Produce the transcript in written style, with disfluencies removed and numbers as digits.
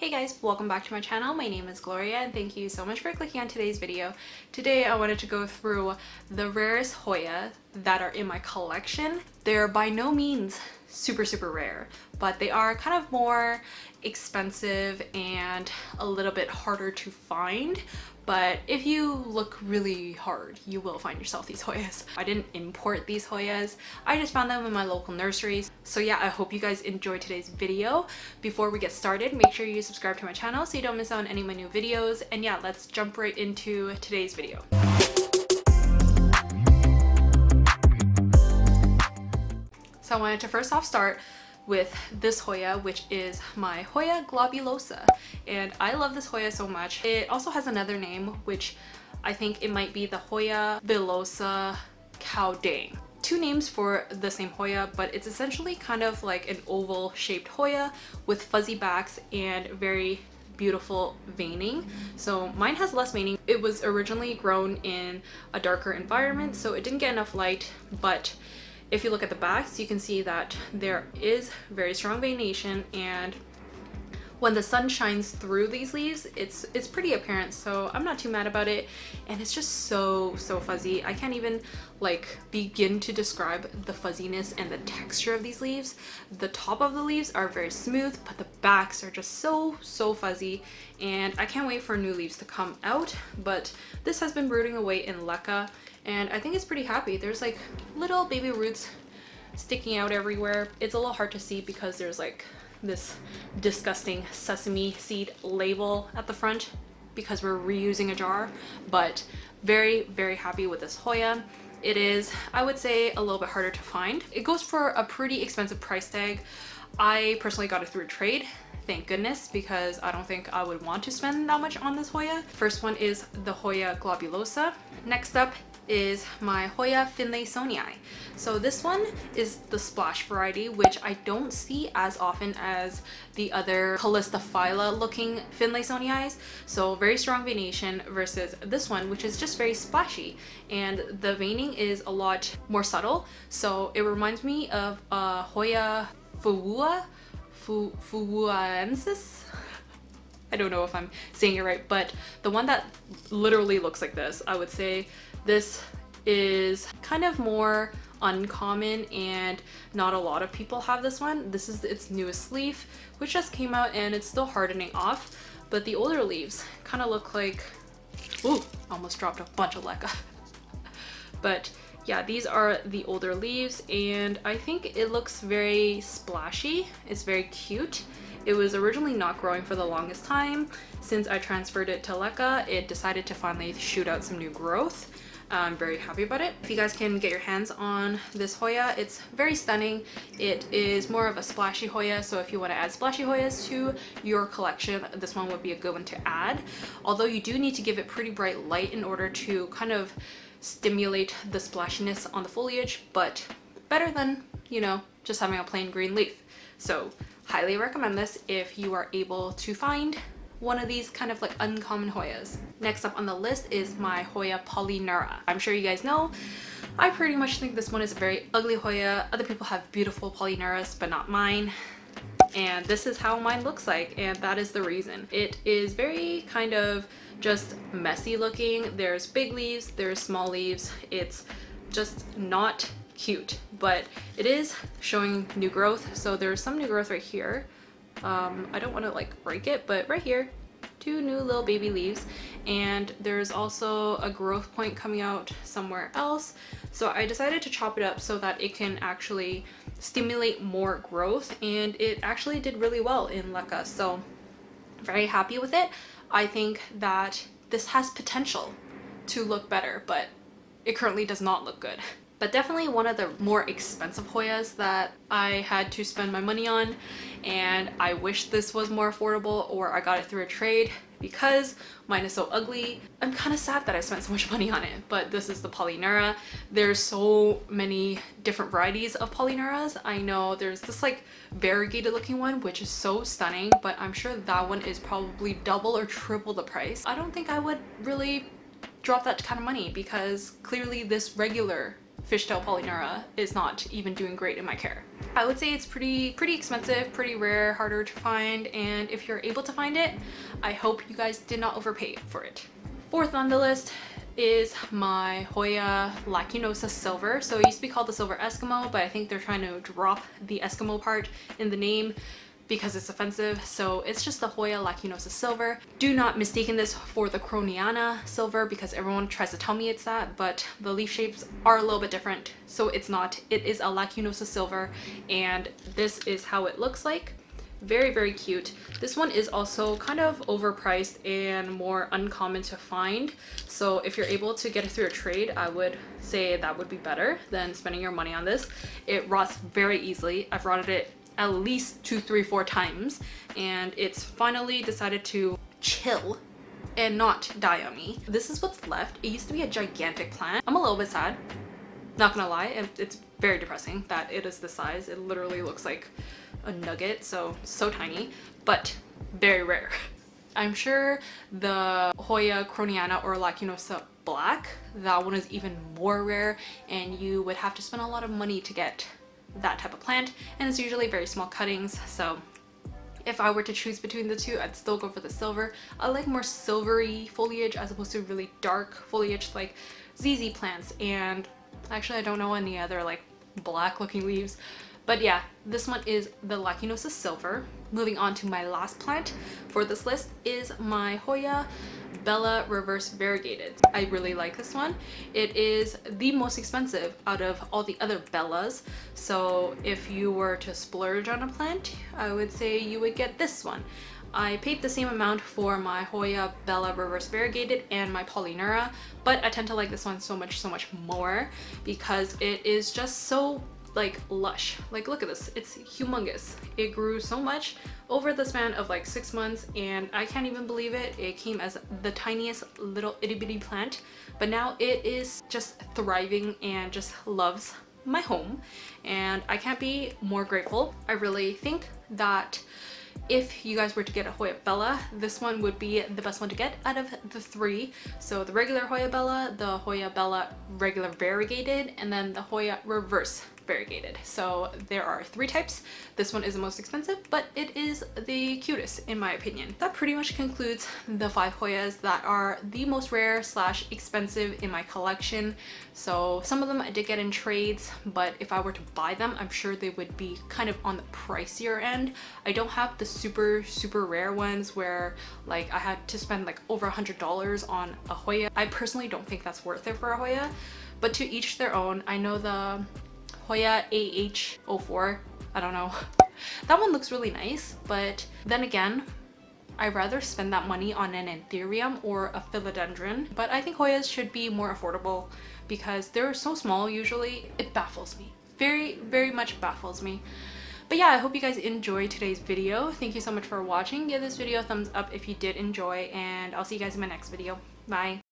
Hey guys, welcome back to my channel. My name is Gloria and thank you so much for clicking on today's video. Today I wanted to go through the rarest Hoya that are in my collection. They're by no means super rare, but they are kind of more expensive and a little bit harder to find. But if you look really hard, you will find yourself these Hoyas. I didn't import these Hoyas. I just found them in my local nurseries. So yeah, I hope you guys enjoyed today's video. Before we get started, make sure you subscribe to my channel so you don't miss out on any of my new videos. And yeah, let's jump right into today's video. So I wanted to first off start with this Hoya, which is my Hoya globulosa, and I love this Hoya so much. It also has another name, which I think it might be the Hoya Bella cow dang. Two names for the same Hoya, but it's essentially kind of like an oval shaped Hoya with fuzzy backs and very beautiful veining. So mine has less veining. It was originally grown in a darker environment, so it didn't get enough light, but if you look at the backs, you can see that there is very strong veination, and when the sun shines through these leaves, it's pretty apparent, so I'm not too mad about it. And it's just so fuzzy. I can't even like begin to describe the fuzziness and the texture of these leaves. The top of the leaves are very smooth, but the backs are just so fuzzy, and I can't wait for new leaves to come out. But this has been rooting away in Lacuna, and I think it's pretty happy. There's like little baby roots sticking out everywhere. It's a little hard to see because there's like this disgusting sesame seed label at the front because we're reusing a jar, but very happy with this Hoya. It is, I would say, a little bit harder to find. It goes for a pretty expensive price tag. I personally got it through a trade, thank goodness, because I don't think I would want to spend that much on this Hoya. First one is the Hoya globulosa. Next up is my Hoya Finlaysonii. So this one is the splash variety, which I don't see as often as the other Calistophylla looking Finlaysonii. So very strong veination versus this one, which is just very splashy, and the veining is a lot more subtle. So it reminds me of Hoya fuwuensis. I don't know if I'm saying it right, but the one that literally looks like this, I would say this is kind of more uncommon and not a lot of people have this one. This is its newest leaf, which just came out, and it's still hardening off, but the older leaves kind of look like, ooh, almost dropped a bunch of leca. But yeah, these are the older leaves, and I think it looks very splashy. It's very cute. It was originally not growing for the longest time. Since I transferred it to Leca, it decided to finally shoot out some new growth. I'm very happy about it. If you guys can get your hands on this Hoya, it's very stunning. It is more of a splashy Hoya, so if you want to add splashy Hoyas to your collection, this one would be a good one to add. Although you do need to give it pretty bright light in order to kind of stimulate the splashiness on the foliage, but better than, you know, just having a plain green leaf. So highly recommend this if you are able to find one of these kind of like uncommon Hoyas. Next up on the list is my Hoya Polyneura. I'm sure you guys know, I pretty much think this one is a very ugly Hoya. Other people have beautiful Polyneuras, but not mine. And this is how mine looks like, and that is the reason. It is very kind of just messy looking. There's big leaves, there's small leaves. It's just not cute, but it is showing new growth. So there's some new growth right here. I don't want to like break it, but right here, two new little baby leaves, and there's also a growth point coming out somewhere else. So I decided to chop it up so that it can actually stimulate more growth, and it actually did really well in Leca, so very happy with it. I think that this has potential to look better, but it currently does not look good. But definitely one of the more expensive Hoyas that I had to spend my money on, and I wish this was more affordable or I got it through a trade because mine is so ugly. I'm kind of sad that I spent so much money on it, but this is the Polyneura. There's so many different varieties of Polyneuras. I know there's this like variegated looking one, which is so stunning, but I'm sure that one is probably double or triple the price. I don't think I would really drop that kind of money because clearly this regular fishtail Polyneura is not even doing great in my care. I would say it's pretty expensive, pretty rare, harder to find, and if you're able to find it, I hope you guys did not overpay for it. Fourth on the list is my Hoya Lacunosa Silver. So it used to be called the Silver Eskimo, but I think they're trying to drop the Eskimo part in the name because it's offensive. So it's just the Hoya Lacunosa Silver. Do not mistaken this for the Croniana Silver because everyone tries to tell me it's that, but the leaf shapes are a little bit different. So it's not. It is a Lacunosa Silver, and this is how it looks like. Very cute. This one is also kind of overpriced and more uncommon to find, so if you're able to get it through a trade, I would say that would be better than spending your money on this. It rots very easily. I've rotted it at least 2, 3, 4 times, and it's finally decided to chill and not die on me. This is what's left. It used to be a gigantic plant. I'm a little bit sad, not gonna lie. It's very depressing that it is this size. It literally looks like a nugget, so tiny, but very rare. I'm sure the Hoya Croniana or Lacunosa Black, that one is even more rare, and you would have to spend a lot of money to get that type of plant, and it's usually very small cuttings. So if I were to choose between the two, I'd still go for the silver. I like more silvery foliage as opposed to really dark foliage like ZZ plants, and actually I don't know any other like black looking leaves. But yeah, this one is the Lacunosa Silver. Moving on to my last plant for this list is my Hoya Bella reverse variegated. I really like this one. It is the most expensive out of all the other Bellas. So if you were to splurge on a plant, I would say you would get this one. I paid the same amount for my Hoya Bella reverse variegated and my Polyneura, but I tend to like this one so much more because it is just so like lush. Like look at this, it's humongous. It grew so much over the span of like 6 months, and I can't even believe it. It came as the tiniest little itty bitty plant, but now it is just thriving and just loves my home, and I can't be more grateful. I really think that if you guys were to get a Hoya Bella, this one would be the best one to get out of the 3. So the regular Hoya Bella, the Hoya Bella regular variegated, and then the Hoya reverse variegated. So there are 3 types. This one is the most expensive, but it is the cutest in my opinion. That pretty much concludes the 5 Hoyas that are the most rare / expensive in my collection. So some of them I did get in trades, but if I were to buy them, I'm sure they would be kind of on the pricier end. I don't have the super rare ones where like I had to spend like over $100 on a Hoya. I personally don't think that's worth it for a Hoya, but to each their own. I know the Hoya AH04, I don't know. That one looks really nice, but then again, I'd rather spend that money on an anthurium or a philodendron. But I think Hoyas should be more affordable because they're so small usually. It baffles me. Very much baffles me. But yeah, I hope you guys enjoyed today's video. Thank you so much for watching. Give this video a thumbs up if you did enjoy, and I'll see you guys in my next video. Bye.